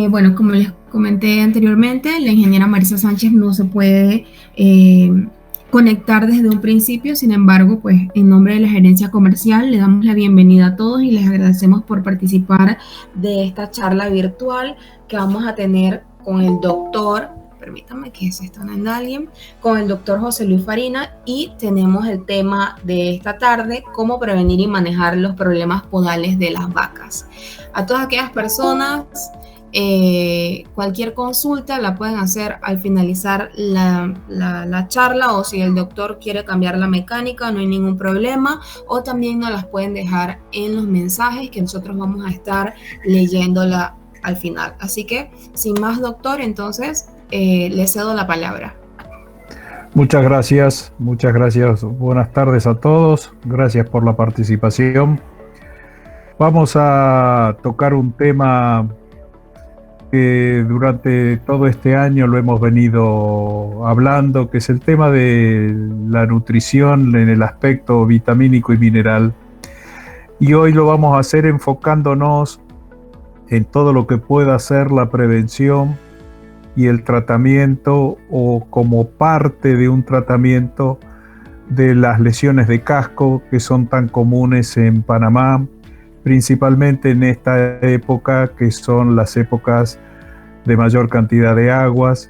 Bueno, como les comenté anteriormente, la ingeniera Marisa Sánchez no se puede eh, conectar desde un principio. Sin embargo, pues en nombre de la gerencia comercial le damos la bienvenida a todos y les agradecemos por participar de esta charla virtual que vamos a tener con el doctor, permítame que se está dando alguien, con el doctor José Luis Farina, y tenemos el tema de esta tarde: cómo prevenir y manejar los problemas podales de las vacas. A todas aquellas personas, cualquier consulta la pueden hacer al finalizar la charla, o si el doctor quiere cambiar la mecánica, no hay ningún problema, o también nos las pueden dejar en los mensajes que nosotros vamos a estar leyéndola al final. Así que, sin más, doctor, entonces le cedo la palabra. Muchas gracias, muchas gracias. Buenas tardes a todos. Gracias por la participación. Vamos a tocar un tema que durante todo este año lo hemos venido hablando, que es el tema de la nutrición en el aspecto vitamínico y mineral. Y hoy lo vamos a hacer enfocándonos en todo lo que pueda ser la prevención y el tratamiento, o como parte de un tratamiento, de las lesiones de casco que son tan comunes en Panamá, principalmente en esta época, que son las épocas de mayor cantidad de aguas,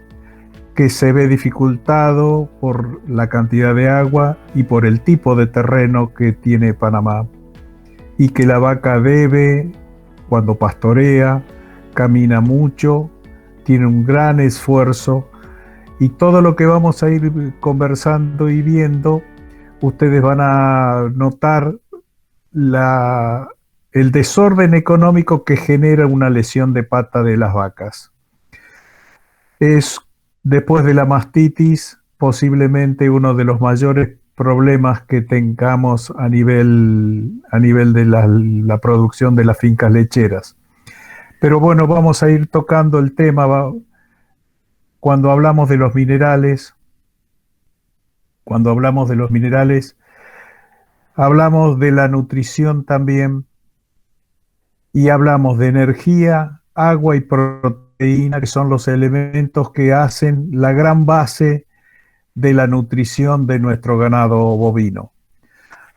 que se ve dificultado por la cantidad de agua y por el tipo de terreno que tiene Panamá, y que la vaca debe, cuando pastorea, camina mucho, tiene un gran esfuerzo, y todo lo que vamos a ir conversando y viendo, ustedes van a notar el desorden económico que genera una lesión de pata de las vacas. Es, después de la mastitis, posiblemente uno de los mayores problemas que tengamos a nivel de la producción de las fincas lecheras. Pero bueno, vamos a ir tocando el tema. Cuando hablamos de los minerales, hablamos de la nutrición también, y hablamos de energía, agua y proteína, que son los elementos que hacen la gran base de la nutrición de nuestro ganado bovino.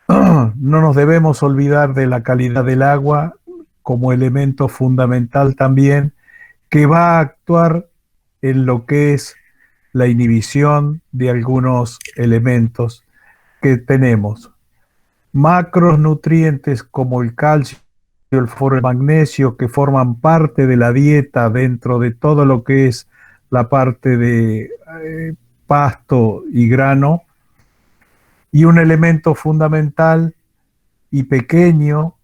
No nos debemos olvidar de la calidad del agua como elemento fundamental también, que va a actuar en lo que es la inhibición de algunos elementos que tenemos. Macronutrientes como el calcio, el fósforo, el magnesio, que forman parte de la dieta dentro de todo lo que es la parte de pasto y grano, y un elemento fundamental y pequeño,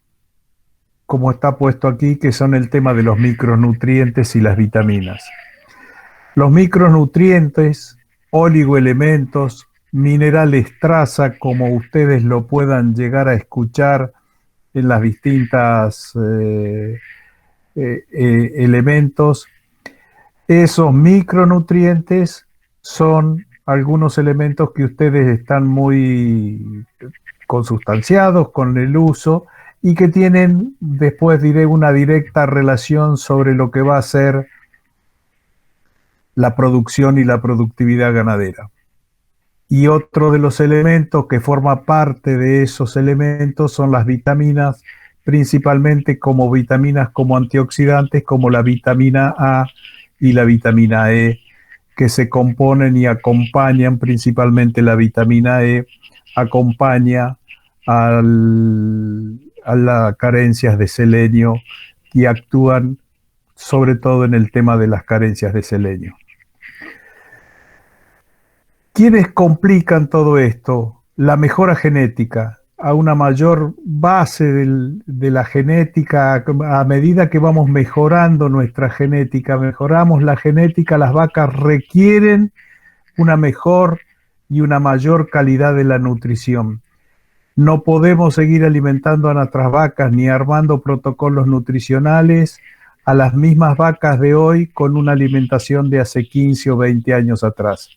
como está puesto aquí, que son el tema de los micronutrientes y las vitaminas. Los micronutrientes, oligoelementos, minerales traza, como ustedes lo puedan llegar a escuchar en las distintas elementos. Esos micronutrientes son algunos elementos que ustedes están muy consustanciados con el uso, y que tienen, después diré, una directa relación sobre lo que va a ser la producción y la productividad ganadera. Y otro de los elementos que forma parte de esos elementos son las vitaminas, principalmente como vitaminas como antioxidantes, como la vitamina A y la vitamina E, que se componen y acompañan, principalmente la vitamina E, acompaña a las carencias de selenio, y actúan sobre todo en el tema de las carencias de selenio. ¿Quiénes complican todo esto? La mejora genética, a una mayor base de la genética. A medida que vamos mejorando nuestra genética, mejoramos la genética, las vacas requieren una mejor y una mayor calidad de la nutrición. No podemos seguir alimentando a nuestras vacas ni armando protocolos nutricionales a las mismas vacas de hoy con una alimentación de hace 15 o 20 años atrás.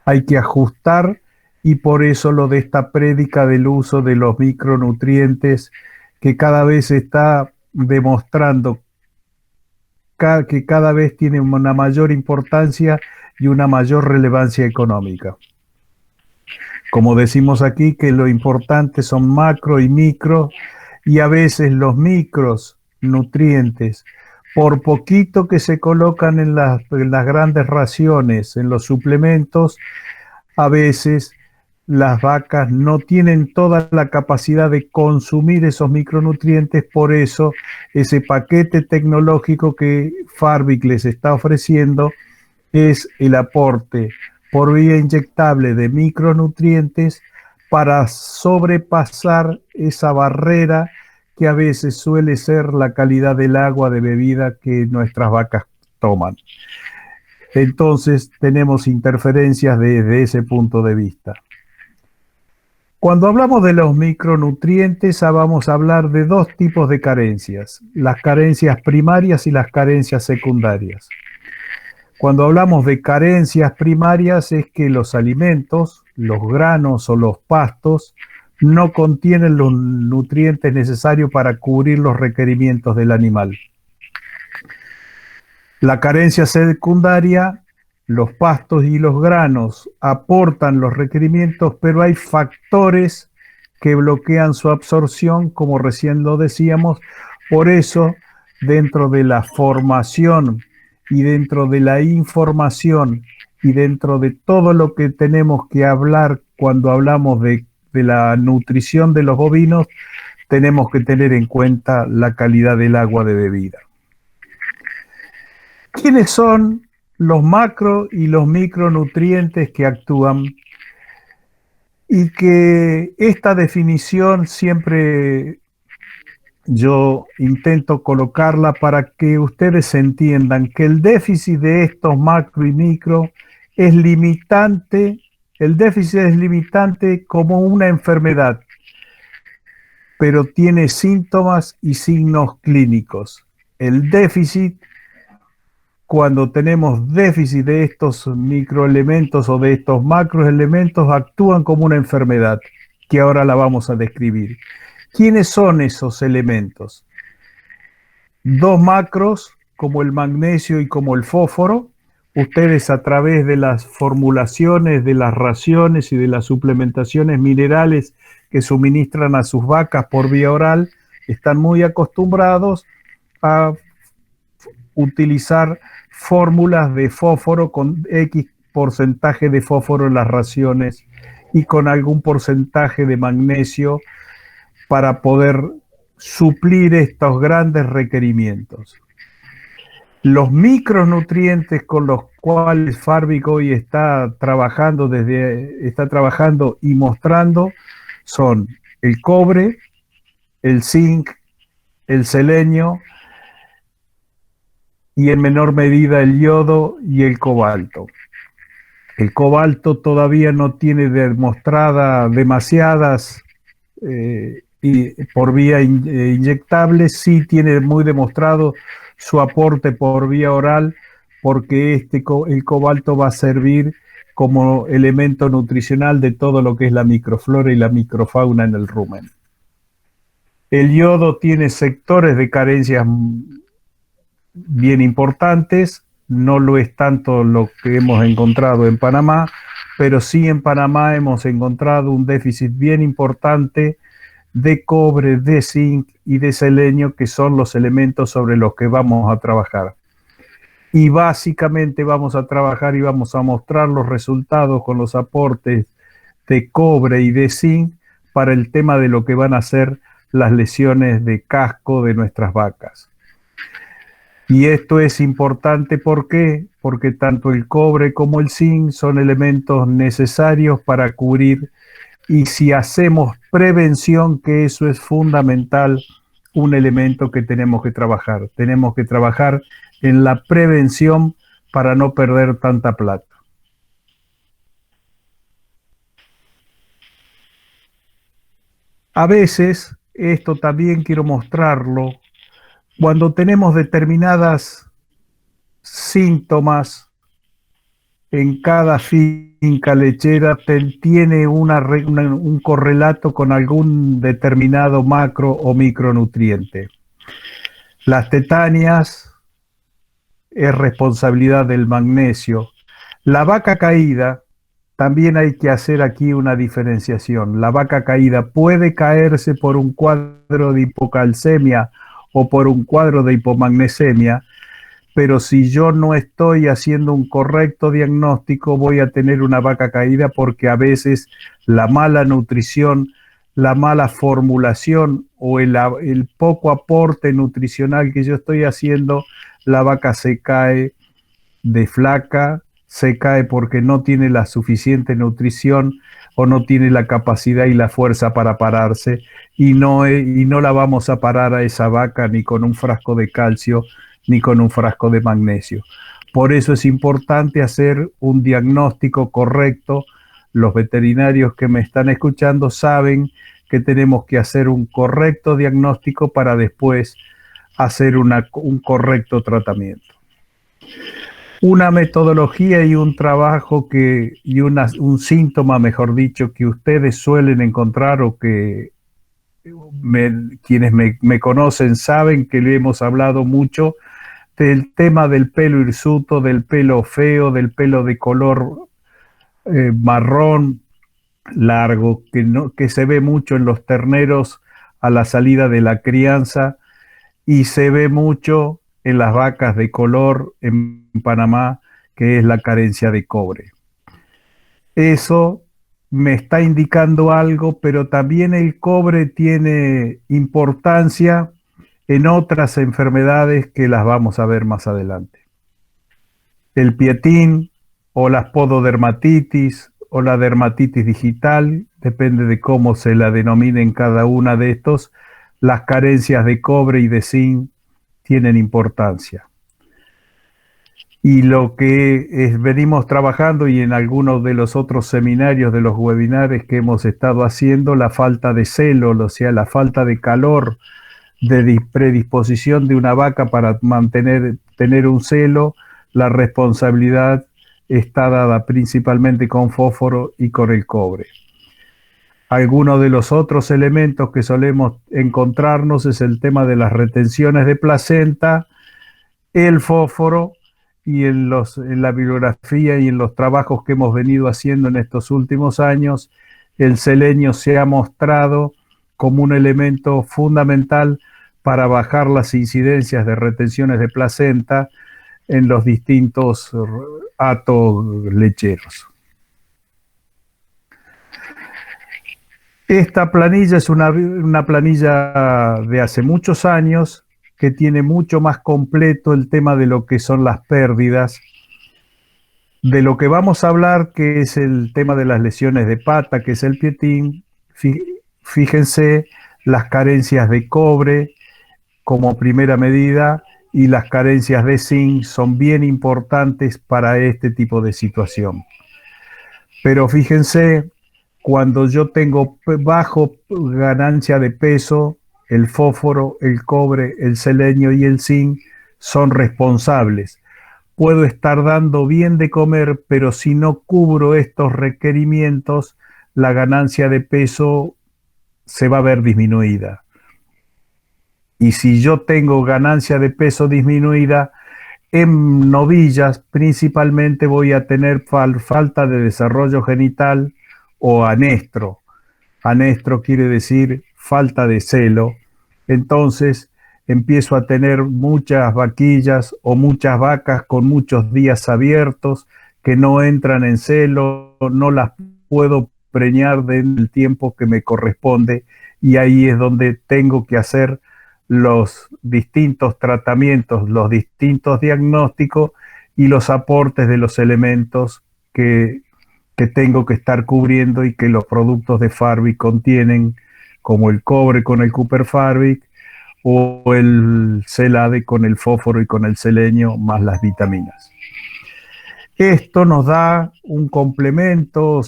Hay que ajustar, y por eso lo de esta prédica del uso de los micronutrientes, que cada vez está demostrando que cada vez tiene una mayor importancia y una mayor relevancia económica. Como decimos aquí, que lo importante son macro y micro, y a veces los micros nutrientes, por poquito que se colocan en las grandes raciones, en los suplementos, a veces las vacas no tienen toda la capacidad de consumir esos micronutrientes, por eso ese paquete tecnológico que Farvik les está ofreciendo es el aporte por vía inyectable de micronutrientes para sobrepasar esa barrera que a veces suele ser la calidad del agua de bebida que nuestras vacas toman. Entonces tenemos interferencias desde ese punto de vista. Cuando hablamos de los micronutrientes, vamos a hablar de dos tipos de carencias, las carencias primarias y las carencias secundarias. Cuando hablamos de carencias primarias es que los alimentos, los granos o los pastos, no contienen los nutrientes necesarios para cubrir los requerimientos del animal. La carencia secundaria, los pastos y los granos aportan los requerimientos, pero hay factores que bloquean su absorción, como recién lo decíamos. Por eso, dentro de la formación y dentro de la información y dentro de todo lo que tenemos que hablar cuando hablamos de la nutrición de los bovinos, tenemos que tener en cuenta la calidad del agua de bebida. ¿Quiénes son los macro y los micronutrientes que actúan? Y que esta definición siempre yo intento colocarla para que ustedes entiendan que el déficit de estos macro y micro es limitante. El déficit es limitante como una enfermedad, pero tiene síntomas y signos clínicos. El déficit, cuando tenemos déficit de estos microelementos o de estos macroelementos, actúan como una enfermedad, que ahora la vamos a describir. ¿Quiénes son esos elementos? Dos macros, como el magnesio y como el fósforo. Ustedes, a través de las formulaciones, de las raciones y de las suplementaciones minerales que suministran a sus vacas por vía oral, están muy acostumbrados a utilizar fórmulas de fósforo con X porcentaje de fósforo en las raciones y con algún porcentaje de magnesio para poder suplir estos grandes requerimientos. Los micronutrientes con los cuales Farvik hoy está trabajando y mostrando son el cobre, el zinc, el selenio y en menor medida el yodo y el cobalto. El cobalto todavía no tiene demostrada demasiadas y por vía inyectable, sí tiene muy demostrado su aporte por vía oral, porque el cobalto va a servir como elemento nutricional de todo lo que es la microflora y la microfauna en el rumen. El yodo tiene sectores de carencias bien importantes, no lo es tanto lo que hemos encontrado en Panamá, pero sí en Panamá hemos encontrado un déficit bien importante de cobre, de zinc y de selenio, que son los elementos sobre los que vamos a trabajar. Y básicamente vamos a trabajar y vamos a mostrar los resultados con los aportes de cobre y de zinc para el tema de lo que van a ser las lesiones de casco de nuestras vacas. Y esto es importante, ¿por qué? Porque tanto el cobre como el zinc son elementos necesarios para cubrir, y si hacemos prevención, que eso es fundamental, un elemento que tenemos que trabajar. Tenemos que trabajar en la prevención para no perder tanta plata. A veces, esto también quiero mostrarlo, cuando tenemos determinadas síntomas en cada finca lechera, tiene un correlato con algún determinado macro o micronutriente. Las tetanias es responsabilidad del magnesio. La vaca caída, también hay que hacer aquí una diferenciación. La vaca caída puede caerse por un cuadro de hipocalcemia o por un cuadro de hipomagnesemia, pero si yo no estoy haciendo un correcto diagnóstico, voy a tener una vaca caída porque a veces la mala nutrición, la mala formulación o el poco aporte nutricional que yo estoy haciendo, la vaca se cae de flaca, se cae porque no tiene la suficiente nutrición o no tiene la capacidad y la fuerza para pararse, y no la vamos a parar a esa vaca ni con un frasco de calcio ni con un frasco de magnesio. Por eso es importante hacer un diagnóstico correcto. Los veterinarios que me están escuchando saben que tenemos que hacer un correcto diagnóstico para después hacer un correcto tratamiento. Una metodología y un trabajo un síntoma, mejor dicho, que ustedes suelen encontrar o que quienes me conocen saben que le hemos hablado mucho del tema del pelo hirsuto, del pelo feo, del pelo de color marrón largo, que se ve mucho en los terneros a la salida de la crianza y se ve mucho en las vacas de color en Panamá, que es la carencia de cobre. Eso me está indicando algo, pero también el cobre tiene importancia en otras enfermedades que las vamos a ver más adelante. El pietín o la pododermatitis o la dermatitis digital, depende de cómo se la denomine en cada una de estos, las carencias de cobre y de zinc tienen importancia. Y lo que venimos trabajando y en algunos de los otros seminarios de los webinares que hemos estado haciendo, la falta de celo, o sea, la falta de calor, de predisposición de una vaca para tener un celo, la responsabilidad está dada principalmente con fósforo y con el cobre. Algunos de los otros elementos que solemos encontrarnos es el tema de las retenciones de placenta, el fósforo, y en la bibliografía y en los trabajos que hemos venido haciendo en estos últimos años, el selenio se ha mostrado como un elemento fundamental para bajar las incidencias de retenciones de placenta en los distintos hatos lecheros. Esta planilla es una planilla de hace muchos años que tiene mucho más completo el tema de lo que son las pérdidas. De lo que vamos a hablar, que es el tema de las lesiones de pata, que es el pietín, fíjense las carencias de cobre como primera medida y las carencias de zinc son bien importantes para este tipo de situación. Pero fíjense, cuando yo tengo bajo ganancia de peso, el fósforo, el cobre, el selenio y el zinc son responsables. Puedo estar dando bien de comer, pero si no cubro estos requerimientos, la ganancia de peso se va a ver disminuida. Y si yo tengo ganancia de peso disminuida, en novillas principalmente voy a tener falta de desarrollo genital o anestro. Anestro quiere decir falta de celo. Entonces empiezo a tener muchas vaquillas o muchas vacas con muchos días abiertos que no entran en celo, no las puedo preñar del tiempo que me corresponde, y ahí es donde tengo que hacer los distintos tratamientos, los distintos diagnósticos y los aportes de los elementos que tengo que estar cubriendo y que los productos de Farvic contienen, como el cobre con el Cooper Farvic o el Celade con el fósforo y con el selenio más las vitaminas. Esto nos da un complemento,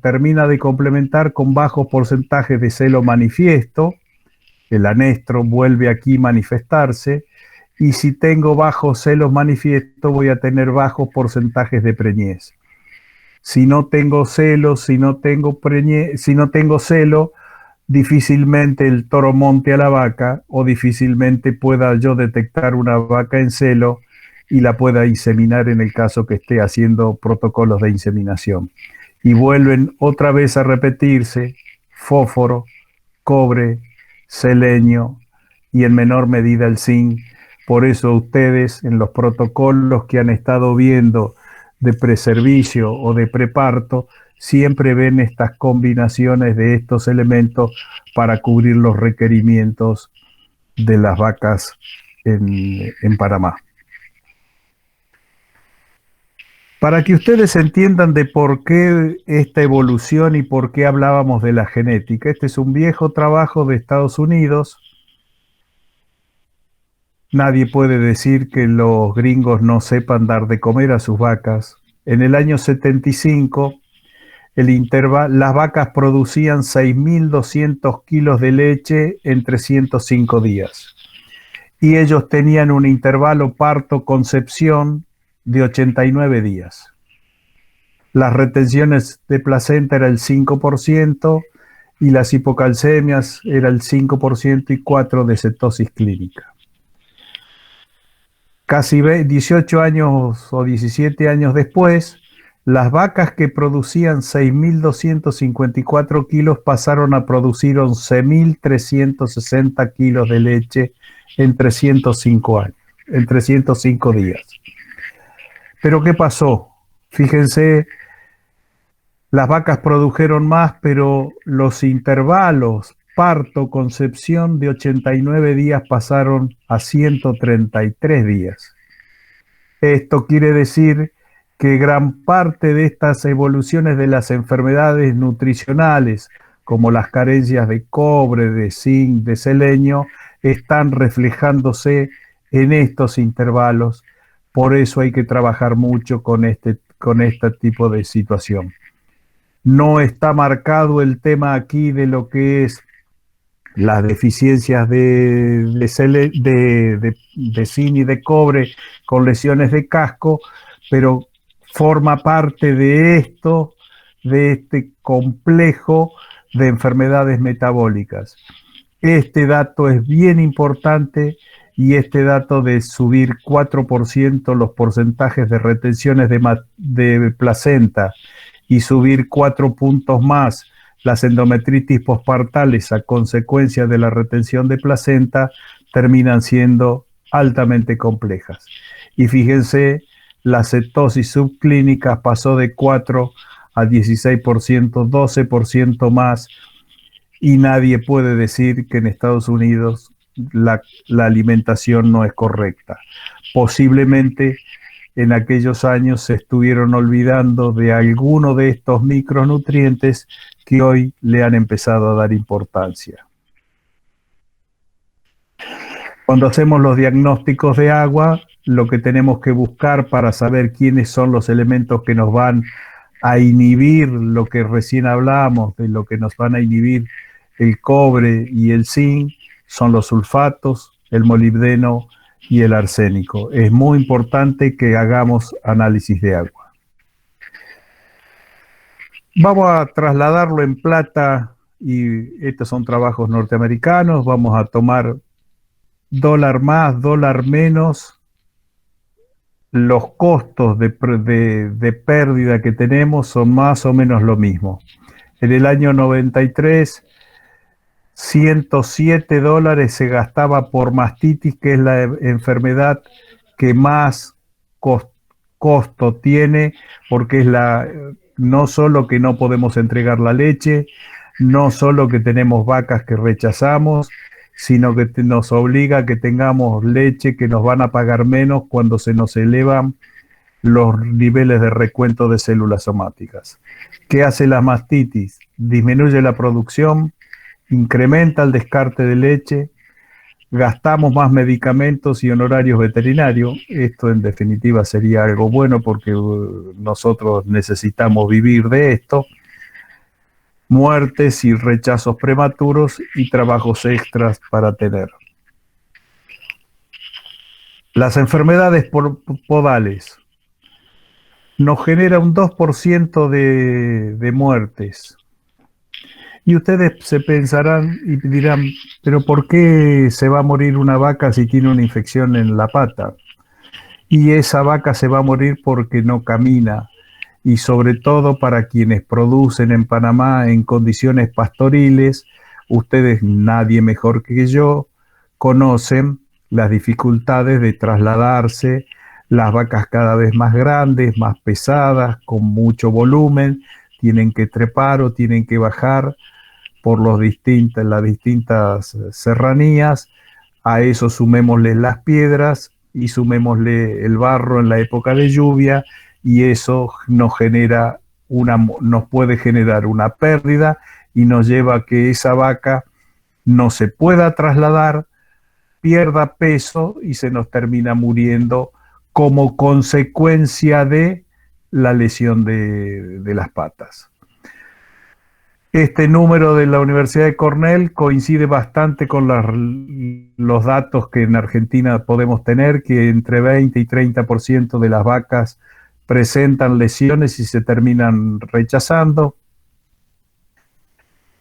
termina de complementar con bajos porcentajes de celo manifiesto. El anestro vuelve aquí a manifestarse, y si tengo bajos celos manifiestos voy a tener bajos porcentajes de preñez. Si no tengo celos, si no tengo celo, difícilmente el toro monte a la vaca o difícilmente pueda yo detectar una vaca en celo y la pueda inseminar en el caso que esté haciendo protocolos de inseminación. Y vuelven otra vez a repetirse fósforo, cobre, selenio y en menor medida el zinc. Por eso ustedes en los protocolos que han estado viendo de preservicio o de preparto, siempre ven estas combinaciones de estos elementos para cubrir los requerimientos de las vacas en Panamá. Para que ustedes entiendan de por qué esta evolución y por qué hablábamos de la genética, este es un viejo trabajo de Estados Unidos. Nadie puede decir que los gringos no sepan dar de comer a sus vacas. En el año 75, las vacas producían 6.200 kilos de leche en 305 días. Y ellos tenían un intervalo parto-concepción de 89 días. Las retenciones de placenta era el 5% y las hipocalcemias era el 5% y 4% de cetosis clínica. Casi 18 años o 17 años después, las vacas que producían 6.254 kilos pasaron a producir 11.360 kilos de leche en 305 días. Pero ¿qué pasó? Fíjense, las vacas produjeron más, pero los intervalos parto-concepción de 89 días pasaron a 133 días. Esto quiere decir que gran parte de estas evoluciones de las enfermedades nutricionales, como las carencias de cobre, de zinc, de selenio, están reflejándose en estos intervalos. Por eso hay que trabajar mucho con este tipo de situación. No está marcado el tema aquí de lo que es las deficiencias de zinc y de cobre con lesiones de casco, pero forma parte de este complejo de enfermedades metabólicas. Este dato es bien importante y este dato de subir 4% los porcentajes de retenciones de placenta y subir 4 puntos más las endometritis postpartales a consecuencia de la retención de placenta terminan siendo altamente complejas. Y fíjense, la cetosis subclínica pasó de 4 a 16%, 12% más, y nadie puede decir que en Estados Unidos la alimentación no es correcta. Posiblemente en aquellos años se estuvieron olvidando de alguno de estos micronutrientes que hoy le han empezado a dar importancia. Cuando hacemos los diagnósticos de agua, lo que tenemos que buscar para saber quiénes son los elementos que nos van a inhibir lo que recién hablamos, de lo que nos van a inhibir el cobre y el zinc, son los sulfatos, el molibdeno y el arsénico. Es muy importante que hagamos análisis de agua. Vamos a trasladarlo en plata, y estos son trabajos norteamericanos. Vamos a tomar dólar más, dólar menos, los costos de pérdida que tenemos son más o menos lo mismo. En el año 93, $107 se gastaba por mastitis, que es la enfermedad que más costo tiene, porque es no solo que no podemos entregar la leche, no solo que tenemos vacas que rechazamos, sino que nos obliga a que tengamos leche que nos van a pagar menos cuando se nos elevan los niveles de recuento de células somáticas. ¿Qué hace la mastitis? Disminuye la producción, incrementa el descarte de leche, gastamos más medicamentos y honorarios veterinarios. Esto en definitiva sería algo bueno porque nosotros necesitamos vivir de esto. Muertes y rechazos prematuros y trabajos extras para tener. Las enfermedades podales nos genera un 2% de muertes. Y ustedes se pensarán y dirán, pero ¿por qué se va a morir una vaca si tiene una infección en la pata? y esa vaca se va a morir porque no camina. Y sobre todo para quienes producen en Panamá en condiciones pastoriles, ustedes, nadie mejor que yo, conocen las dificultades de trasladarse, las vacas cada vez más grandes, más pesadas, con mucho volumen, tienen que trepar o tienen que bajar por las distintas serranías. A eso sumémosle las piedras y sumémosle el barro en la época de lluvia, y eso nos puede generar una pérdida y nos lleva a que esa vaca no se pueda trasladar, pierda peso y se nos termina muriendo como consecuencia de la lesión de las patas. Este número de la Universidad de Cornell coincide bastante con los datos que en Argentina podemos tener, que entre 20 y 30% de las vacas presentan lesiones y se terminan rechazando.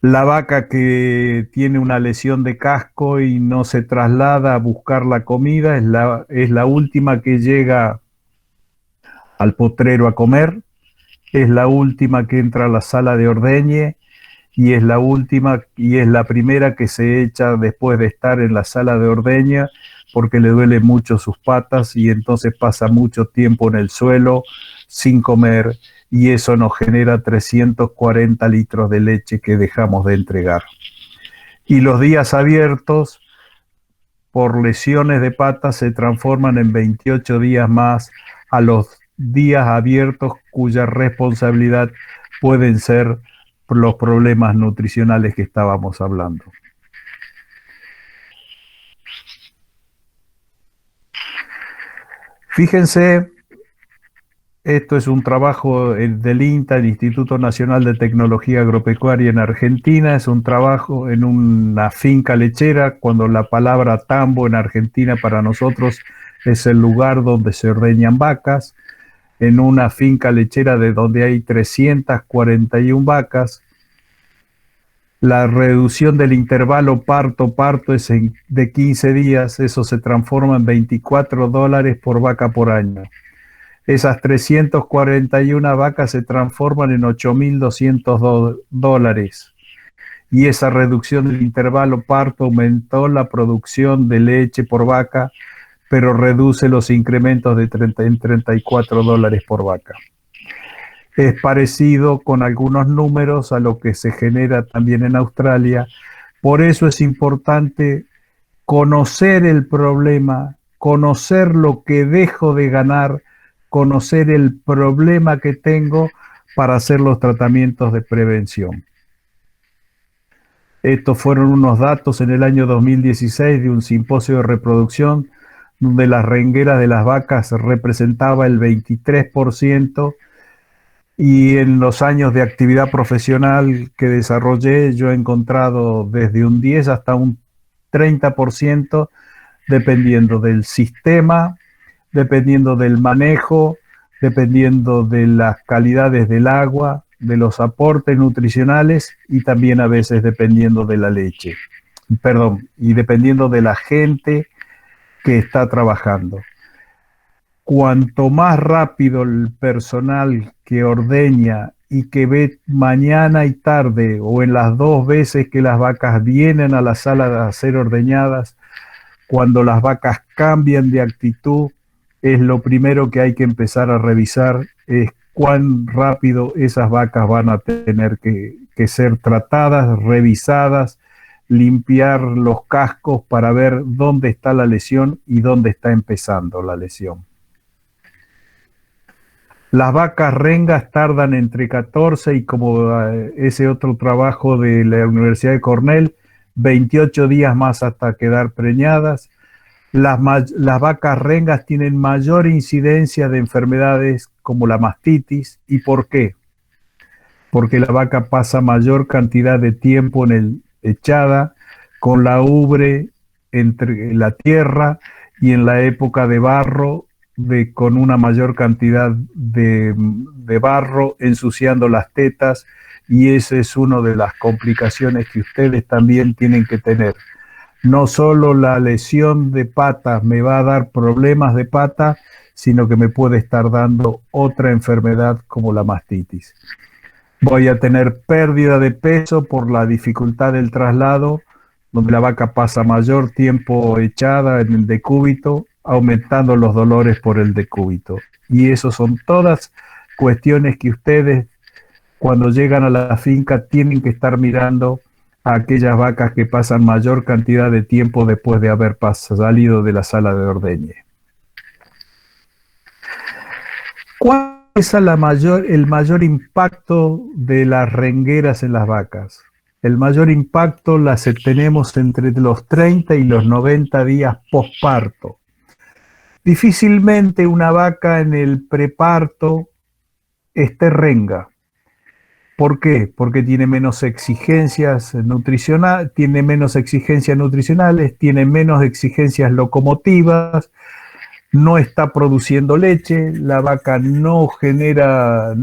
La vaca que tiene una lesión de casco y no se traslada a buscar la comida es la última que llega al potrero a comer, es la última que entra a la sala de ordeñe, y es la última y es la primera que se echa después de estar en la sala de ordeña, porque le duele mucho sus patas y entonces pasa mucho tiempo en el suelo sin comer, y eso nos genera 340 litros de leche que dejamos de entregar. Y los días abiertos por lesiones de patas se transforman en 28 días más a los días abiertos, cuya responsabilidad pueden ser los problemas nutricionales que estábamos hablando. Fíjense, esto es un trabajo del INTA, el Instituto Nacional de Tecnología Agropecuaria en Argentina. Es un trabajo en una finca lechera, cuando la palabra tambo en Argentina para nosotros es el lugar donde se ordeñan vacas. En una finca lechera de donde hay 341 vacas, la reducción del intervalo parto-parto es de 15 días, eso se transforma en $24 por vaca por año. Esas 341 vacas se transforman en $8.200. Y esa reducción del intervalo parto aumentó la producción de leche por vaca, pero reduce los incrementos en $34 por vaca. Es parecido con algunos números a lo que se genera también en Australia. Por eso es importante conocer el problema, conocer lo que dejo de ganar, conocer el problema que tengo para hacer los tratamientos de prevención. Estos fueron unos datos en el año 2016 de un simposio de reproducción donde las rengueras de las vacas representaba el 23%, y en los años de actividad profesional que desarrollé yo he encontrado desde un 10 hasta un 30%, dependiendo del sistema, dependiendo del manejo, dependiendo de las calidades del agua, de los aportes nutricionales y también a veces dependiendo de la leche. Y dependiendo de la gente que está trabajando. Cuanto más rápido el personal que ordeña y que ve mañana y tarde o en las 2 veces que las vacas vienen a la sala a ser ordeñadas, cuando las vacas cambian de actitud, es lo primero que hay que empezar a revisar, es cuán rápido esas vacas van a tener que ser tratadas, revisadas, limpiar los cascos para ver dónde está la lesión y dónde está empezando la lesión. Las vacas rengas tardan entre 14 y, como ese otro trabajo de la Universidad de Cornell, 28 días más hasta quedar preñadas. Las vacas rengas tienen mayor incidencia de enfermedades como la mastitis. ¿Y por qué? Porque la vaca pasa mayor cantidad de tiempo echada, con la ubre entre la tierra, y en la época de barro, con una mayor cantidad de barro ensuciando las tetas, y esa es una de las complicaciones que ustedes también tienen que tener. No solo la lesión de pata me va a dar problemas de pata, sino que me puede estar dando otra enfermedad como la mastitis. Voy a tener pérdida de peso por la dificultad del traslado, donde la vaca pasa mayor tiempo echada en el decúbito, aumentando los dolores por el decúbito. Y eso son todas cuestiones que ustedes, cuando llegan a la finca, tienen que estar mirando a aquellas vacas que pasan mayor cantidad de tiempo después de haber salido de la sala de ordeñe. ¿Cuál es el mayor impacto de las rengueras en las vacas? El mayor impacto las tenemos entre los 30 y los 90 días posparto. Difícilmente una vaca en el preparto esté renga. ¿Por qué? Porque tiene menos exigencias nutricionales, tiene menos exigencias locomotivas, no está produciendo leche, la vaca no genera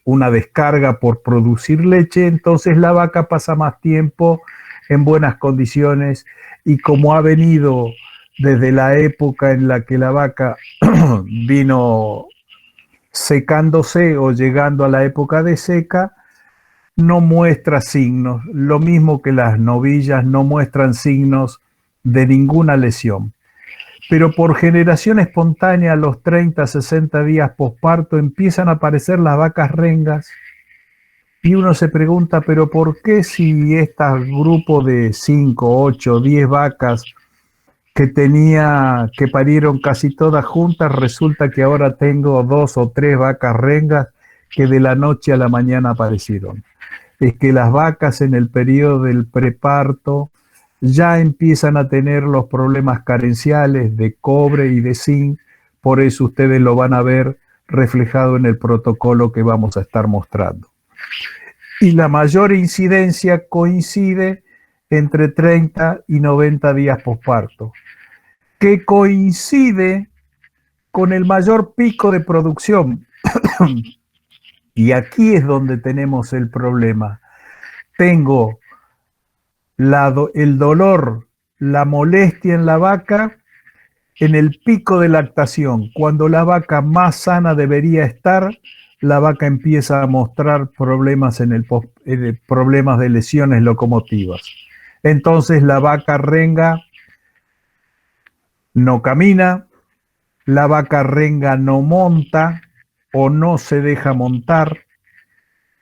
una descarga por producir leche, entonces la vaca pasa más tiempo en buenas condiciones, y como ha venido desde la época en la que la vaca vino secándose o llegando a la época de seca, no muestra signos, lo mismo que las novillas no muestran signos de ninguna lesión. Pero por generación espontánea, a los 30, 60 días posparto, empiezan a aparecer las vacas rengas, y uno se pregunta, pero ¿por qué si este grupo de 5, 8, 10 vacas que parieron casi todas juntas, resulta que ahora tengo 2 o 3 vacas rengas que de la noche a la mañana aparecieron? Es que las vacas en el periodo del preparto ya empiezan a tener los problemas carenciales de cobre y de zinc, por eso ustedes lo van a ver reflejado en el protocolo que vamos a estar mostrando. Y la mayor incidencia coincide entre 30 y 90 días posparto, que coincide con el mayor pico de producción. Y aquí es donde tenemos el problema. Tengo el dolor, la molestia en la vaca en el pico de lactación. Cuando la vaca más sana debería estar, la vaca empieza a mostrar problemas problemas de lesiones locomotivas. Entonces la vaca renga no camina, la vaca renga no monta o no se deja montar.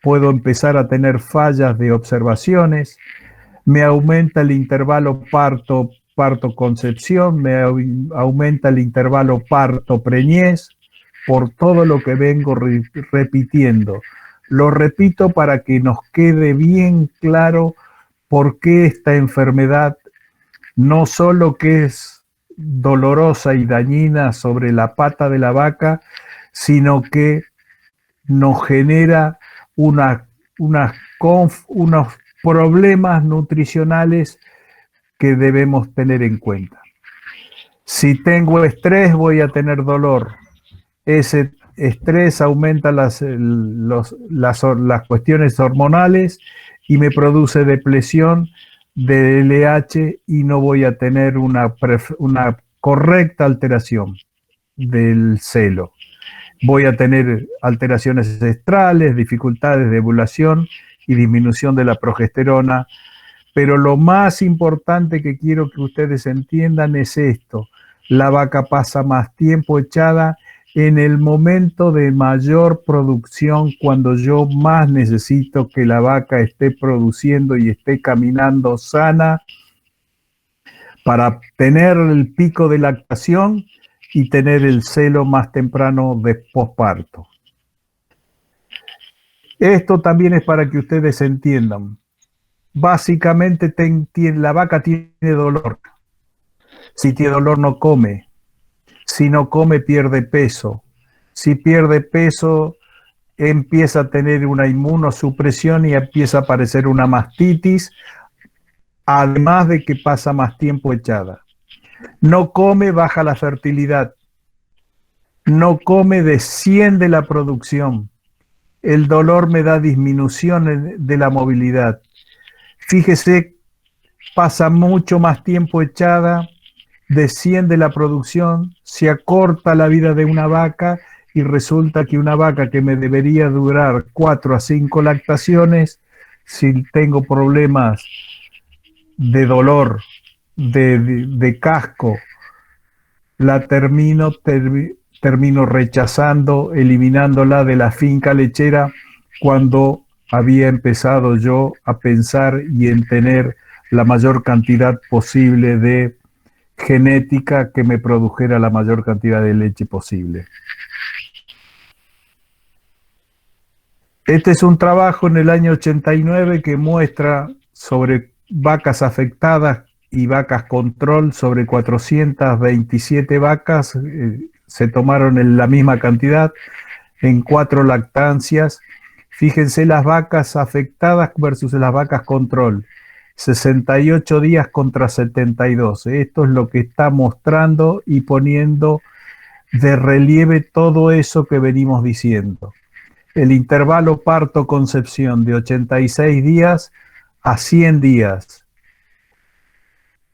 Puedo empezar a tener fallas de observaciones, me aumenta el intervalo parto-concepción, me aumenta el intervalo parto-preñez, por todo lo que vengo repitiendo. Lo repito para que nos quede bien claro por qué esta enfermedad no solo que es dolorosa y dañina sobre la pata de la vaca, sino que nos genera unos problemas nutricionales que debemos tener en cuenta. Si tengo estrés, voy a tener dolor. Ese estrés aumenta las cuestiones hormonales y me produce depresión de LH, y no voy a tener una correcta alteración del celo. Voy a tener alteraciones estrales, dificultades de ovulación y disminución de la progesterona. Pero lo más importante que quiero que ustedes entiendan es esto: la vaca pasa más tiempo echada en el momento de mayor producción, cuando yo más necesito que la vaca esté produciendo y esté caminando sana para tener el pico de lactación y tener el celo más temprano de posparto. Esto también es para que ustedes entiendan. Básicamente la vaca tiene dolor. Si tiene dolor no come. Si no come pierde peso. Si pierde peso empieza a tener una inmunosupresión y empieza a aparecer una mastitis, además de que pasa más tiempo echada. No come, baja la fertilidad. No come, desciende la producción. El dolor me da disminución de la movilidad. Fíjese, pasa mucho más tiempo echada desciende la producción, se acorta la vida de una vaca y resulta que una vaca que me debería durar 4 a 5 lactaciones, si tengo problemas de dolor, de casco, la termino rechazando, eliminándola de la finca lechera cuando había empezado yo a pensar y en tener la mayor cantidad posible de genética que me produjera la mayor cantidad de leche posible. Este es un trabajo en el año 89 que muestra sobre vacas afectadas y vacas control, sobre 427 vacas, se tomaron en la misma cantidad en 4 lactancias. Fíjense las vacas afectadas versus las vacas control. 68 días contra 72. Esto es lo que está mostrando y poniendo de relieve todo eso que venimos diciendo. El intervalo parto-concepción de 86 días a 100 días.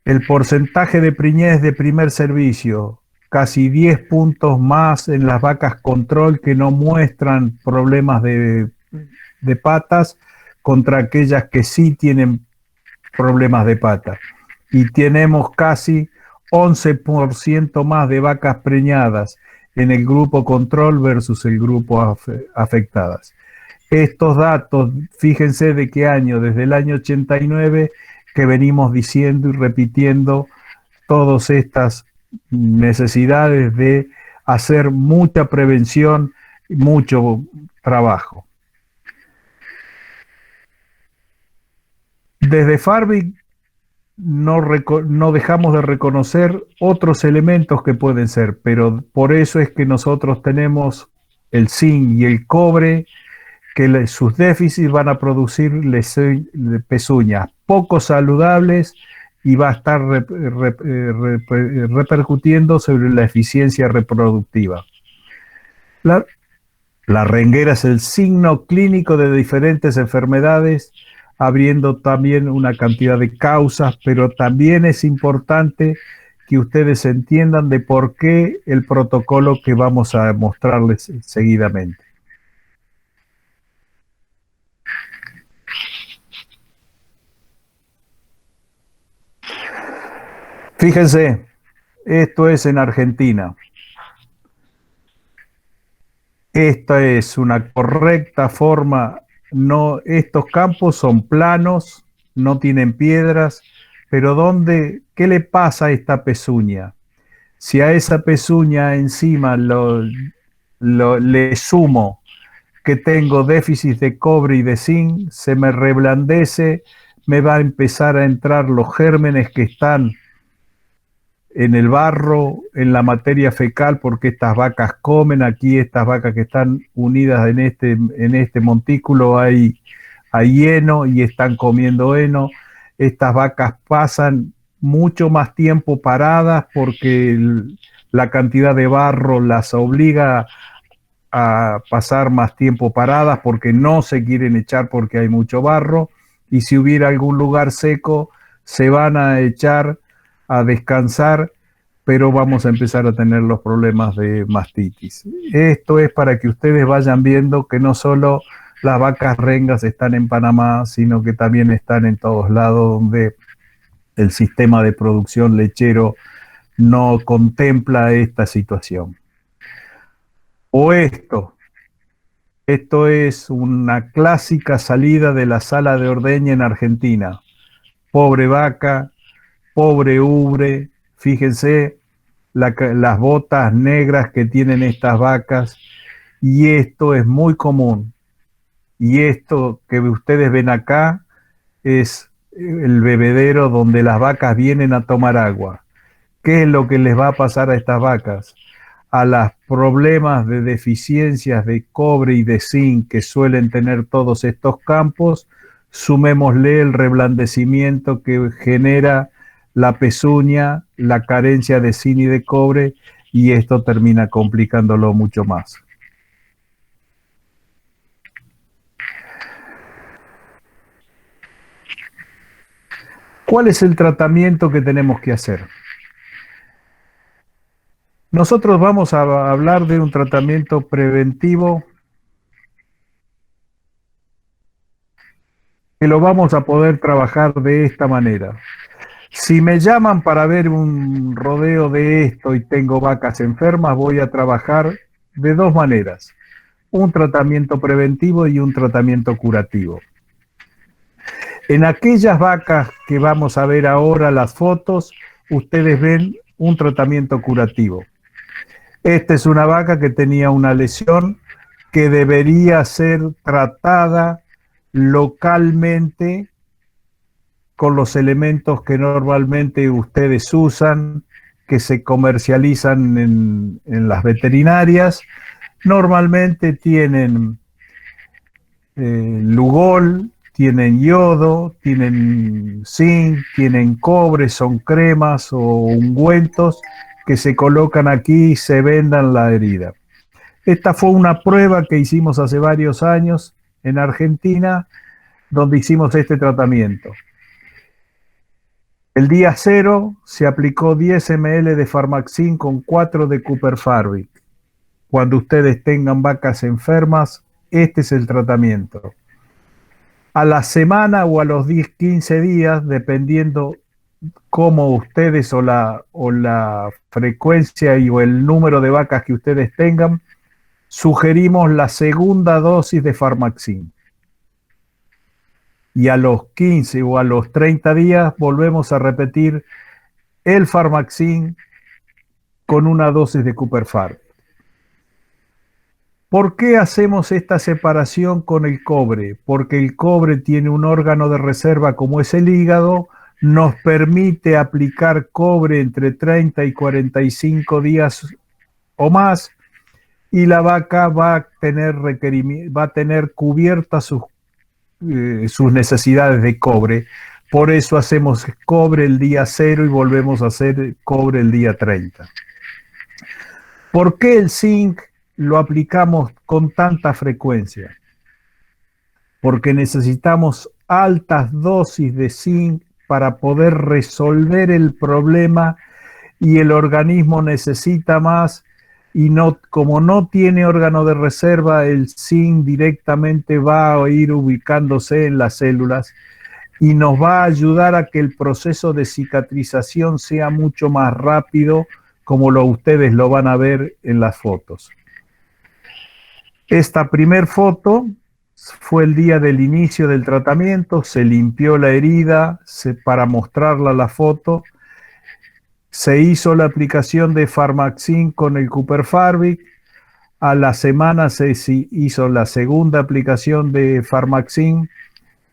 El porcentaje de preñez de primer servicio, casi 10 puntos más en las vacas control que no muestran problemas de patas contra aquellas que sí tienen problemas de patas. Y tenemos casi 11% más de vacas preñadas en el grupo control versus el grupo afectadas. Estos datos, fíjense de qué año, desde el año 89, que venimos diciendo y repitiendo todas estas necesidades de hacer mucha prevención, mucho trabajo. Desde Farvik no dejamos de reconocer otros elementos que pueden ser, pero por eso es que nosotros tenemos el zinc y el cobre, que sus déficits van a producir pezuñas poco saludables y va a estar repercutiendo sobre la eficiencia reproductiva. La renguera es el signo clínico de diferentes enfermedades, abriendo también una cantidad de causas, pero también es importante que ustedes entiendan de por qué el protocolo que vamos a mostrarles seguidamente. Fíjense, esto es en Argentina. Esta es una correcta forma. No, estos campos son planos, no tienen piedras, pero ¿qué le pasa a esta pezuña? Si a esa pezuña encima le sumo que tengo déficit de cobre y de zinc, se me reblandece, me va a empezar a entrar los gérmenes que están en el barro, en la materia fecal, porque estas vacas comen. Aquí estas vacas que están unidas en este montículo hay heno y están comiendo heno. Estas vacas pasan mucho más tiempo paradas porque la cantidad de barro las obliga a pasar más tiempo paradas porque no se quieren echar porque hay mucho barro, y si hubiera algún lugar seco se van a echar a descansar, pero vamos a empezar a tener los problemas de mastitis. Esto es para que ustedes vayan viendo que no solo las vacas rengas están en Panamá, sino que también están en todos lados donde el sistema de producción lechero no contempla esta situación. O esto es una clásica salida de la sala de ordeña en Argentina. Pobre vaca, pobre ubre, fíjense las botas negras que tienen estas vacas, y esto es muy común. Y esto que ustedes ven acá es el bebedero donde las vacas vienen a tomar agua. ¿Qué es lo que les va a pasar a estas vacas? A los problemas de deficiencias de cobre y de zinc que suelen tener todos estos campos, sumémosle el reblandecimiento que genera la pezuña, la carencia de zinc y de cobre, y esto termina complicándolo mucho más. ¿Cuál es el tratamiento que tenemos que hacer? Nosotros vamos a hablar de un tratamiento preventivo que lo vamos a poder trabajar de esta manera. Si me llaman para ver un rodeo de esto y tengo vacas enfermas, voy a trabajar de dos maneras: un tratamiento preventivo y un tratamiento curativo. En aquellas vacas que vamos a ver ahora las fotos, ustedes ven un tratamiento curativo. Esta es una vaca que tenía una lesión que debería ser tratada localmente con los elementos que normalmente ustedes usan, que se comercializan en las veterinarias. Normalmente tienen Lugol, tienen yodo, tienen zinc, tienen cobre, son cremas o ungüentos que se colocan aquí y se vendan la herida. Esta fue una prueba que hicimos hace varios años en Argentina, donde hicimos este tratamiento. El día 0 se aplicó 10 ml de Farmaxin con 4 de Cooper Farvic. Cuando ustedes tengan vacas enfermas, este es el tratamiento. A la semana o a los 10-15 días, dependiendo cómo ustedes o la frecuencia o el número de vacas que ustedes tengan, sugerimos la segunda dosis de Farmaxin. Y a los 15 o a los 30 días volvemos a repetir el Farmaxin con una dosis de Cooper Farvic. ¿Por qué hacemos esta separación con el cobre? Porque el cobre tiene un órgano de reserva como es el hígado, nos permite aplicar cobre entre 30 y 45 días o más, y la vaca va a tener cubiertas sus necesidades de cobre. Por eso hacemos cobre el día 0 y volvemos a hacer cobre el día 30. ¿Por qué el zinc lo aplicamos con tanta frecuencia? Porque necesitamos altas dosis de zinc para poder resolver el problema, y el organismo necesita más, y como no tiene órgano de reserva, el zinc directamente va a ir ubicándose en las células y nos va a ayudar a que el proceso de cicatrización sea mucho más rápido, como ustedes lo van a ver en las fotos. Esta primer foto fue el día del inicio del tratamiento, se limpió la herida para mostrarla la foto, se hizo la aplicación de Farmaxin con el Cooper Farvic, a la semana se hizo la segunda aplicación de Farmaxin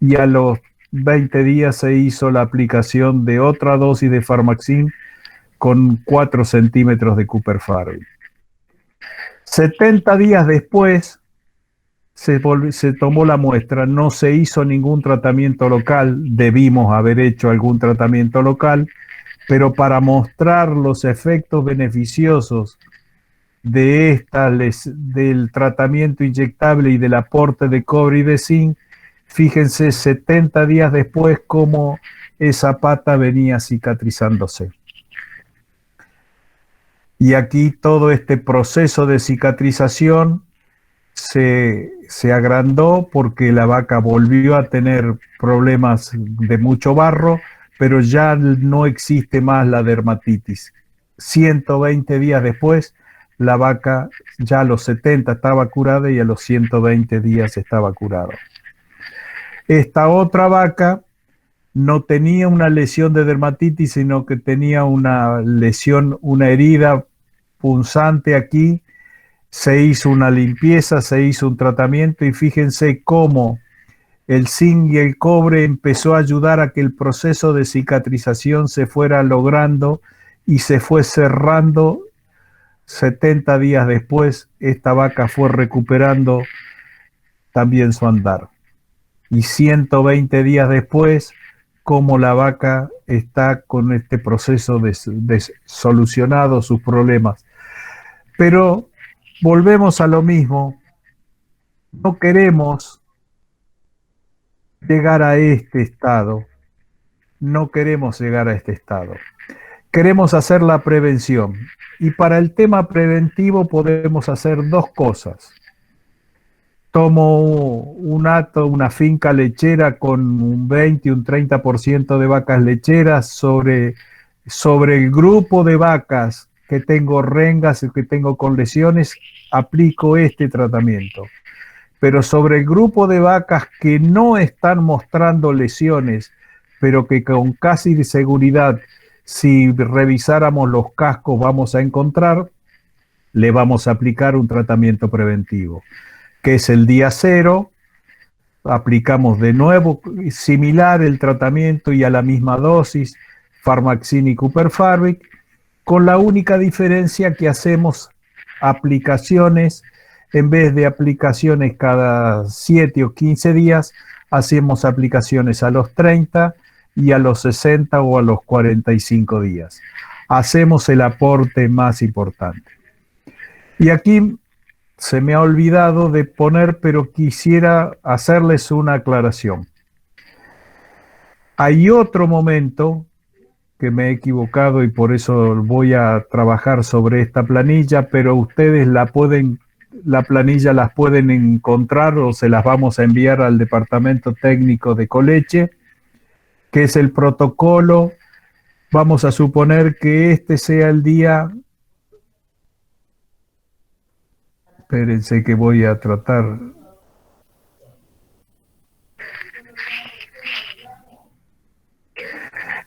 y a los 20 días se hizo la aplicación de otra dosis de Farmaxin con 4 centímetros de Cooper Farvic. 70 días después se tomó la muestra, no se hizo ningún tratamiento local, debimos haber hecho algún tratamiento local, pero para mostrar los efectos beneficiosos del tratamiento inyectable y del aporte de cobre y de zinc, fíjense 70 días después cómo esa pata venía cicatrizándose. Y aquí todo este proceso de cicatrización se agrandó porque la vaca volvió a tener problemas de mucho barro, pero ya no existe más la dermatitis. 120 días después, la vaca ya a los 70 estaba curada y a los 120 días estaba curada. Esta otra vaca no tenía una lesión de dermatitis, sino que tenía una lesión, una herida punzante aquí. Se hizo una limpieza, se hizo un tratamiento y fíjense cómo el zinc y el cobre empezó a ayudar a que el proceso de cicatrización se fuera logrando y se fue cerrando. 70 días después, esta vaca fue recuperando también su andar. Y 120 días después, cómo la vaca está con este proceso de solucionado sus problemas. Pero volvemos a lo mismo, no queremos llegar a este estado, no queremos llegar a este estado. queremos hacer la prevención. Y para el tema preventivo podemos hacer dos cosas. Tomo una finca lechera con un 20, un 30% de vacas lecheras sobre el grupo de vacas que tengo rengas y que tengo con lesiones, aplico este tratamiento. Pero sobre el grupo de vacas que no están mostrando lesiones, pero que con casi seguridad, si revisáramos los cascos vamos a encontrar, le vamos a aplicar un tratamiento preventivo, que es el día cero. Aplicamos de nuevo similar el tratamiento y a la misma dosis, Farmaxin y Cuperfarbic, con la única diferencia que hacemos aplicaciones, en vez de aplicaciones cada 7 o 15 días, hacemos aplicaciones a los 30 y a los 60 o a los 45 días. Hacemos el aporte más importante. Y aquí se me ha olvidado de poner, pero quisiera hacerles una aclaración. Hay otro momento que me he equivocado y por eso voy a trabajar sobre esta planilla, pero ustedes la planilla las pueden encontrar o se las vamos a enviar al departamento técnico de Coleche, que es el protocolo. Vamos a suponer que este sea el día. Espérense que voy a tratar.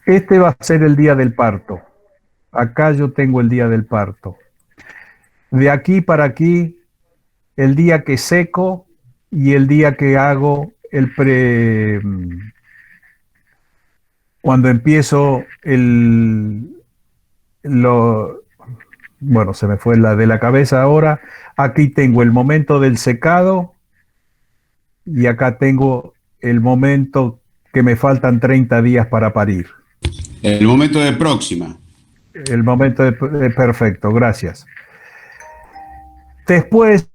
Este va a ser el día del parto. Acá yo tengo el día del parto. De aquí para aquí, el día que seco y el día que hago cuando empiezo bueno, se me fue la de la cabeza ahora. Aquí tengo el momento del secado y acá tengo el momento que me faltan 30 días para parir. El momento de próxima. El momento de perfecto, gracias. Después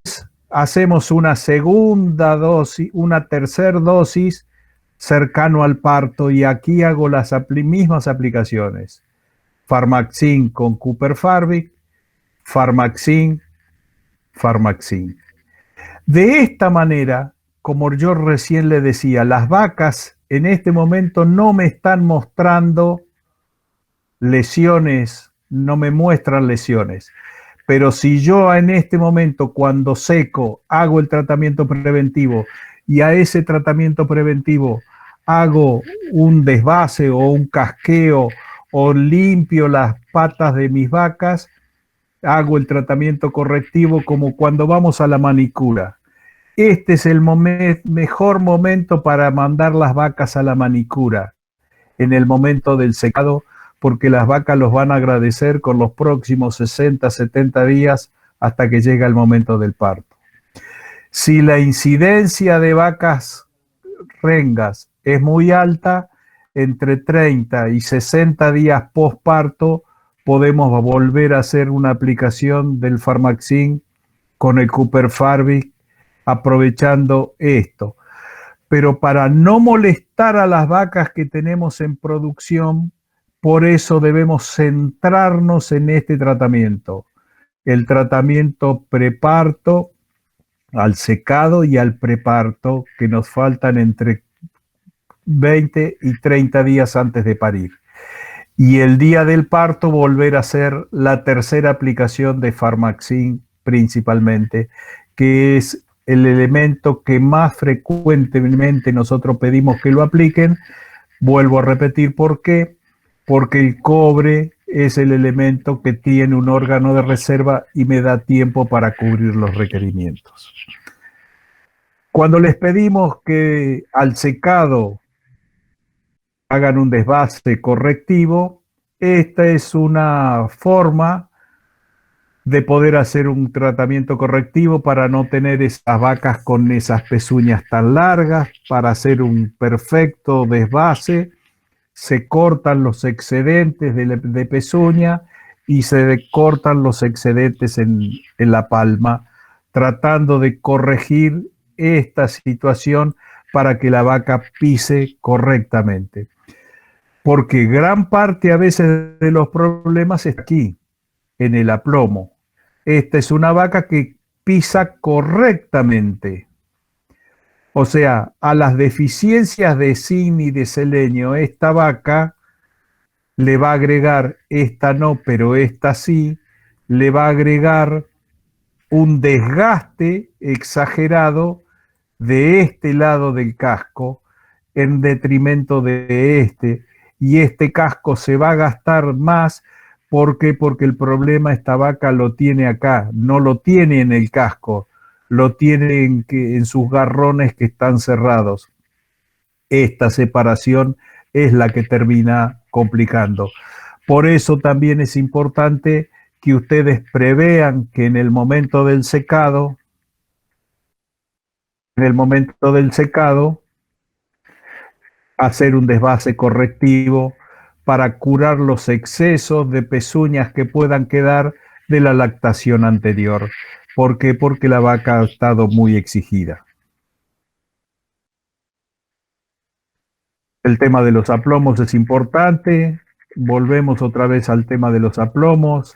hacemos una segunda dosis, una tercera dosis cercano al parto y aquí hago las mismas aplicaciones. Farmaxin con Cuperfarbic, Farmaxin. De esta manera, como yo recién le decía, las vacas en este momento no me están mostrando lesiones, no me muestran lesiones. Pero si yo en este momento, cuando seco, hago el tratamiento preventivo y a ese tratamiento preventivo hago un desvase o un casqueo o limpio las patas de mis vacas, hago el tratamiento correctivo como cuando vamos a la manicura. Este es el mejor momento para mandar las vacas a la manicura, en el momento del secado, porque las vacas los van a agradecer con los próximos 60, 70 días hasta que llega el momento del parto. Si la incidencia de vacas rengas es muy alta, entre 30 y 60 días postparto podemos volver a hacer una aplicación del Farmaxin con el Cuperfarbic, aprovechando esto. Pero para no molestar a las vacas que tenemos en producción, por eso debemos centrarnos en este tratamiento. El tratamiento preparto, al secado y al preparto, que nos faltan entre 20 y 30 días antes de parir. Y el día del parto volver a hacer la tercera aplicación de Farmaxin principalmente, que es el elemento que más frecuentemente nosotros pedimos que lo apliquen. Vuelvo a repetir por qué. Porque el cobre es el elemento que tiene un órgano de reserva y me da tiempo para cubrir los requerimientos. Cuando les pedimos que al secado hagan un desvase correctivo, esta es una forma de poder hacer un tratamiento correctivo para no tener esas vacas con esas pezuñas tan largas, para hacer un perfecto desvase. Se cortan los excedentes de pezuña y se cortan los excedentes en la palma, tratando de corregir esta situación para que la vaca pise correctamente. porque gran parte a veces de los problemas está aquí, en el aplomo. Esta es una vaca que pisa correctamente. O sea, a las deficiencias de zinc y de selenio, esta vaca le va a agregar, esta no, pero esta sí, le va a agregar un desgaste exagerado de este lado del casco en detrimento de este, y este casco se va a gastar más. ¿Por qué? Porque el problema esta vaca lo tiene acá, no lo tiene en el casco, lo tiene en sus garrones que están cerrados. Esta separación es la que termina complicando. Por eso también es importante que ustedes prevean que en el momento del secado, hacer un desvase correctivo para curar los excesos de pezuñas que puedan quedar de la lactación anterior. ¿Por qué? Porque la vaca ha estado muy exigida. El tema de los aplomos es importante. Volvemos otra vez al tema de los aplomos,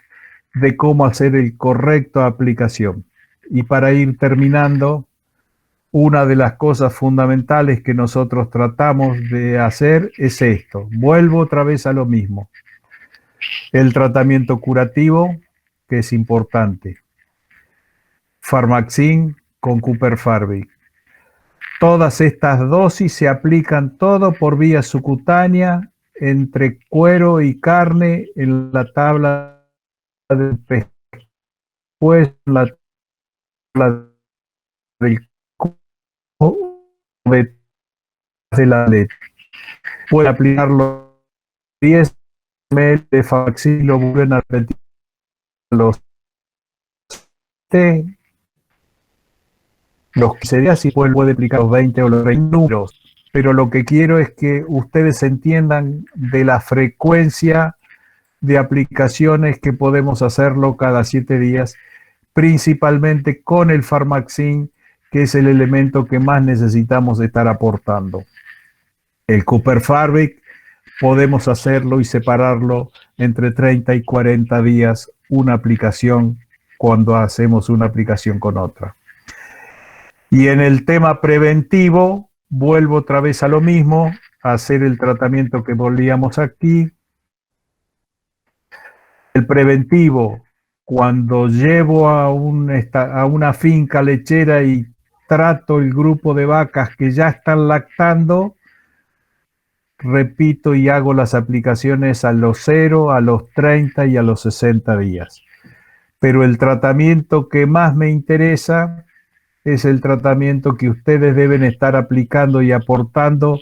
de cómo hacer el correcto aplicación. Y para ir terminando, una de las cosas fundamentales que nosotros tratamos de hacer es esto. Vuelvo otra vez a lo mismo. El tratamiento curativo, que es importante. Farmaxin con Cooper Farvik. Todas estas dosis se aplican todo por vía subcutánea entre cuero y carne en la tabla del pescuezo, la tabla del de la leche. Puede aplicarlo 10 ml de Farmaxin, lo vuelven a repetir los 15 días y puede aplicar los 20 o los 20 números. Pero lo que quiero es que ustedes entiendan de la frecuencia de aplicaciones que podemos hacerlo cada 7 días, principalmente con el Farmaxin, que es el elemento que más necesitamos estar aportando. El Cooper Farvik podemos hacerlo y separarlo entre 30 y 40 días una aplicación cuando hacemos una aplicación con otra. Y en el tema preventivo, vuelvo otra vez a lo mismo, a hacer el tratamiento que volvíamos aquí. El preventivo, cuando llevo a una finca lechera y trato el grupo de vacas que ya están lactando, repito y hago las aplicaciones a los 0, a los 30 y a los 60 días. Pero el tratamiento que más me interesa es el tratamiento que ustedes deben estar aplicando y aportando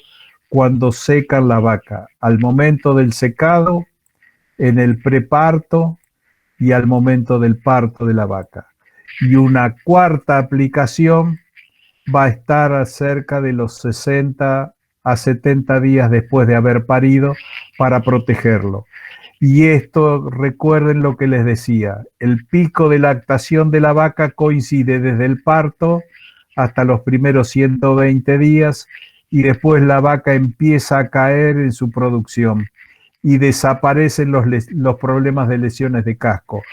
cuando secan la vaca, al momento del secado, en el preparto y al momento del parto de la vaca. Y una cuarta aplicación va a estar cerca de los 60 a 70 días después de haber parido para protegerlo. Y esto, recuerden lo que les decía, el pico de lactación de la vaca coincide desde el parto hasta los primeros 120 días y después la vaca empieza a caer en su producción y desaparecen los problemas de lesiones de casco.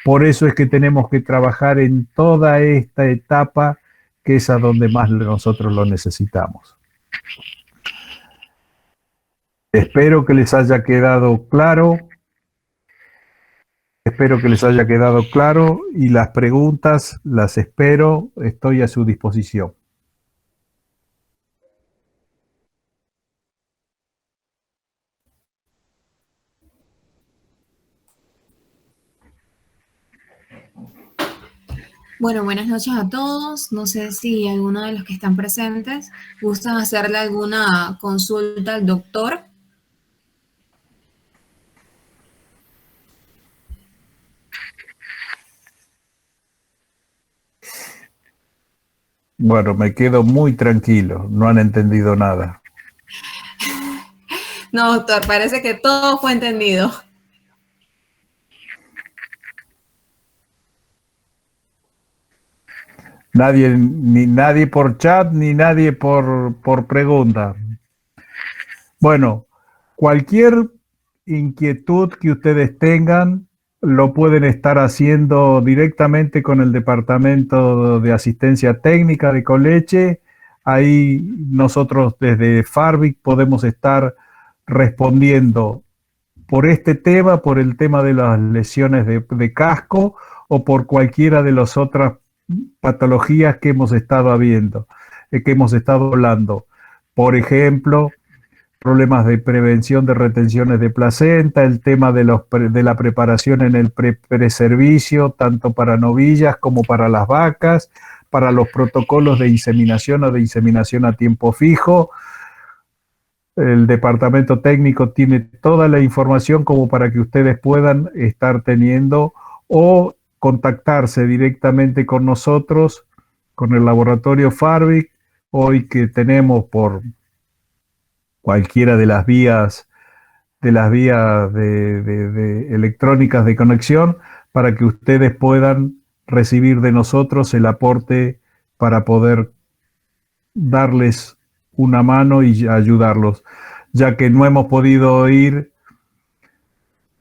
Por eso es que tenemos que trabajar en toda esta etapa, que es a donde más nosotros lo necesitamos. Espero que les haya quedado claro. Espero que les haya quedado claro y las preguntas las espero, estoy a su disposición. Bueno, buenas noches a todos. No sé si alguno de los que están presentes gustan hacerle alguna consulta al doctor. Bueno, me quedo muy tranquilo, no han entendido nada. No, doctor, parece que todo fue entendido. Ni nadie por chat, ni nadie por pregunta. Bueno, cualquier inquietud que ustedes tengan, lo pueden estar haciendo directamente con el Departamento de Asistencia Técnica de Coleche. Ahí nosotros desde Farvic podemos estar respondiendo por este tema, por el tema de las lesiones de casco o por cualquiera de las otras patologías que hemos estado que hemos estado hablando. Por ejemplo, problemas de prevención de retenciones de placenta, el tema de la preparación en el preservicio, tanto para novillas como para las vacas, para los protocolos de inseminación o de inseminación a tiempo fijo. El departamento técnico tiene toda la información como para que ustedes puedan estar teniendo o contactarse directamente con nosotros, con el laboratorio Farvic, hoy que tenemos por cualquiera de las vías electrónicas de conexión, para que ustedes puedan recibir de nosotros el aporte para poder darles una mano y ayudarlos, ya que no hemos podido ir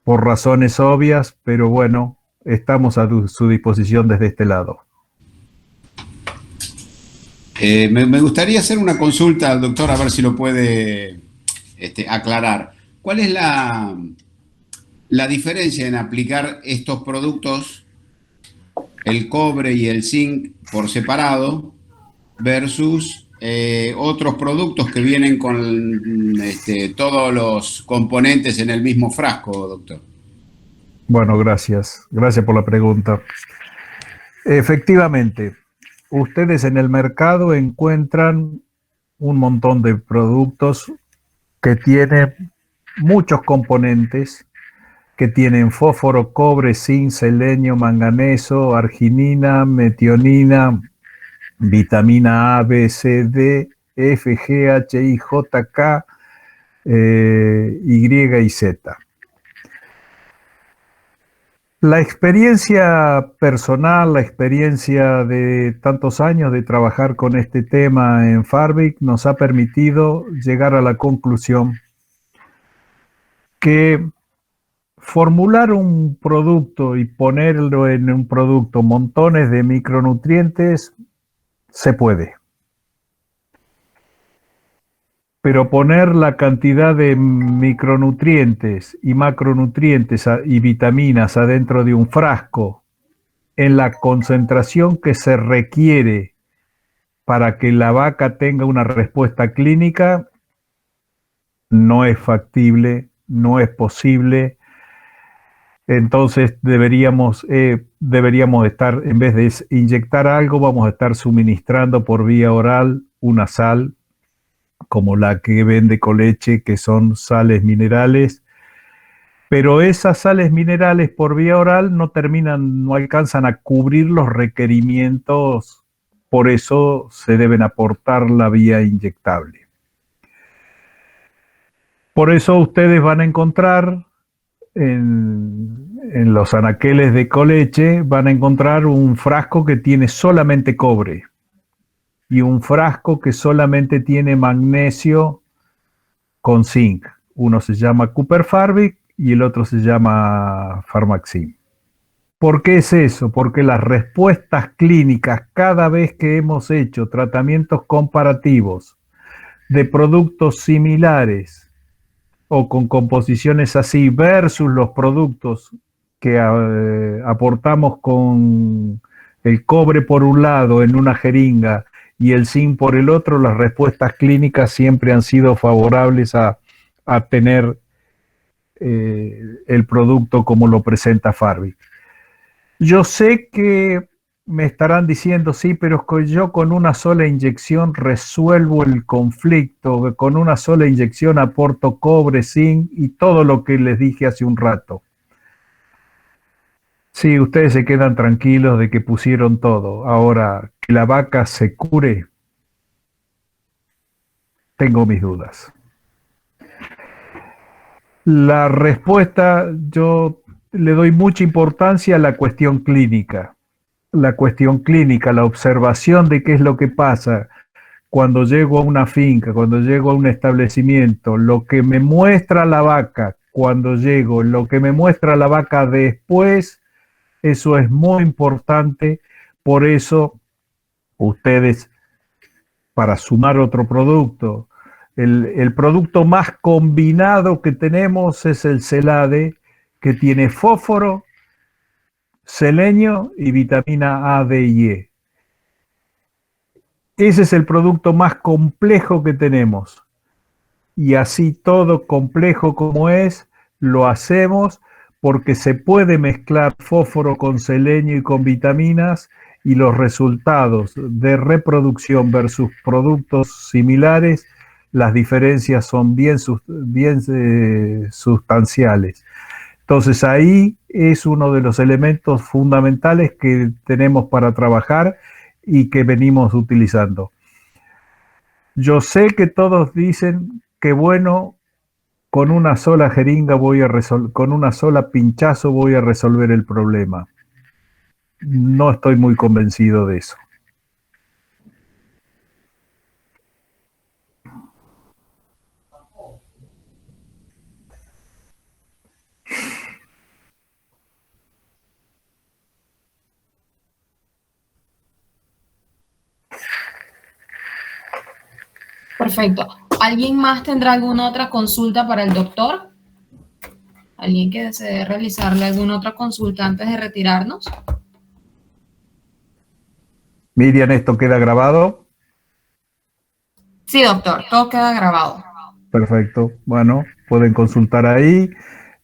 por razones obvias, pero bueno, estamos a su disposición desde este lado. Me gustaría hacer una consulta al doctor, a ver si lo puede aclarar. ¿Cuál es la diferencia en aplicar estos productos, el cobre y el zinc por separado, versus otros productos que vienen con todos los componentes en el mismo frasco, doctor? Bueno, gracias. Gracias por la pregunta. Efectivamente, ustedes en el mercado encuentran un montón de productos que tienen muchos componentes, que tienen fósforo, cobre, zinc, selenio, manganeso, arginina, metionina, vitamina A, B, C, D, F, G, H, I, J, K, Y y Z. La experiencia personal, la experiencia de tantos años de trabajar con este tema en Farvic nos ha permitido llegar a la conclusión que formular un producto y ponerlo en un producto montones de micronutrientes se puede. Pero poner la cantidad de micronutrientes y macronutrientes y vitaminas adentro de un frasco en la concentración que se requiere para que la vaca tenga una respuesta clínica no es factible, no es posible. Entonces deberíamos estar, en vez de inyectar algo, vamos a estar suministrando por vía oral una sal como la que vende Coleche, que son sales minerales, pero esas sales minerales por vía oral no alcanzan a cubrir los requerimientos, por eso se deben aportar la vía inyectable. Por eso ustedes van a encontrar en los anaqueles de Coleche, van a encontrar un frasco que tiene solamente cobre y un frasco que solamente tiene magnesio con zinc. Uno se llama Cooper Farvic y el otro se llama Pharmaxim. ¿Por qué es eso? Porque las respuestas clínicas, cada vez que hemos hecho tratamientos comparativos de productos similares o con composiciones así versus los productos que aportamos con el cobre por un lado en una jeringa y el zinc por el otro, las respuestas clínicas siempre han sido favorables a tener el producto como lo presenta Farvic. Yo sé que me estarán diciendo, sí, pero yo con una sola inyección resuelvo el conflicto, con una sola inyección aporto cobre, zinc y todo lo que les dije hace un rato. Sí, ustedes se quedan tranquilos de que pusieron todo. Ahora, que la vaca se cure, tengo mis dudas. La respuesta, yo le doy mucha importancia a la cuestión clínica. La cuestión clínica, la observación de qué es lo que pasa cuando llego a una finca, cuando llego a un establecimiento, lo que me muestra la vaca cuando llego, lo que me muestra la vaca después, eso es muy importante. Por eso ustedes, para sumar otro producto, el producto más combinado que tenemos es el Celade, que tiene fósforo, selenio y vitamina A, D y E. Ese es el producto más complejo que tenemos. Y así todo complejo como es, lo hacemos porque se puede mezclar fósforo con selenio y con vitaminas, y los resultados de reproducción versus productos similares, las diferencias son bien sustanciales. Entonces ahí es uno de los elementos fundamentales que tenemos para trabajar y que venimos utilizando. Yo sé que todos dicen que bueno, con una sola jeringa con una sola pinchazo voy a resolver el problema. No estoy muy convencido de eso. Perfecto. ¿Alguien más tendrá alguna otra consulta para el doctor? ¿Alguien que desee realizarle alguna otra consulta antes de retirarnos? Miriam, ¿esto queda grabado? Sí, doctor, todo queda grabado. Perfecto. Bueno, pueden consultar ahí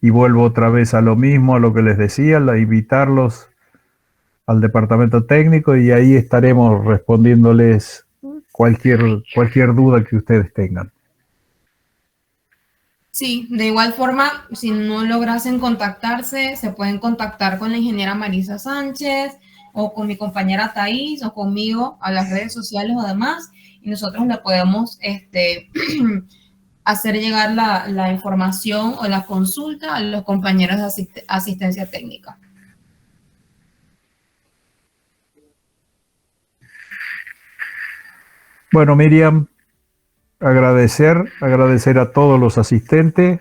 y vuelvo otra vez a lo mismo, a lo que les decía, invitarlos al departamento técnico y ahí estaremos respondiéndoles cualquier duda que ustedes tengan. Sí, de igual forma, si no lograsen contactarse, se pueden contactar con la ingeniera Marisa Sánchez o con mi compañera Thais o conmigo a las redes sociales o demás, y nosotros le podemos hacer llegar la información o la consulta a los compañeros de asistencia técnica. Bueno, Miriam, agradecer a todos los asistentes,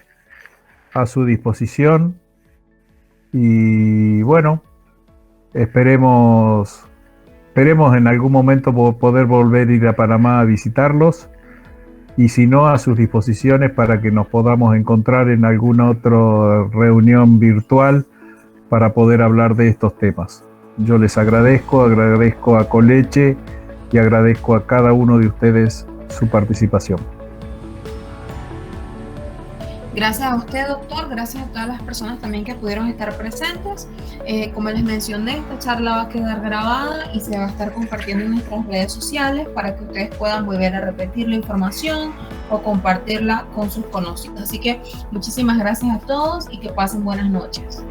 a su disposición, y bueno, esperemos en algún momento poder volver a ir a Panamá a visitarlos, y si no, a sus disposiciones para que nos podamos encontrar en alguna otra reunión virtual para poder hablar de estos temas. Yo les agradezco a Coleche y agradezco a cada uno de ustedes su participación. Gracias a usted, doctor, gracias a todas las personas también que pudieron estar presentes. Como les mencioné, esta charla va a quedar grabada y se va a estar compartiendo en nuestras redes sociales para que ustedes puedan volver a repetir la información o compartirla con sus conocidos. Así que muchísimas gracias a todos y que pasen buenas noches.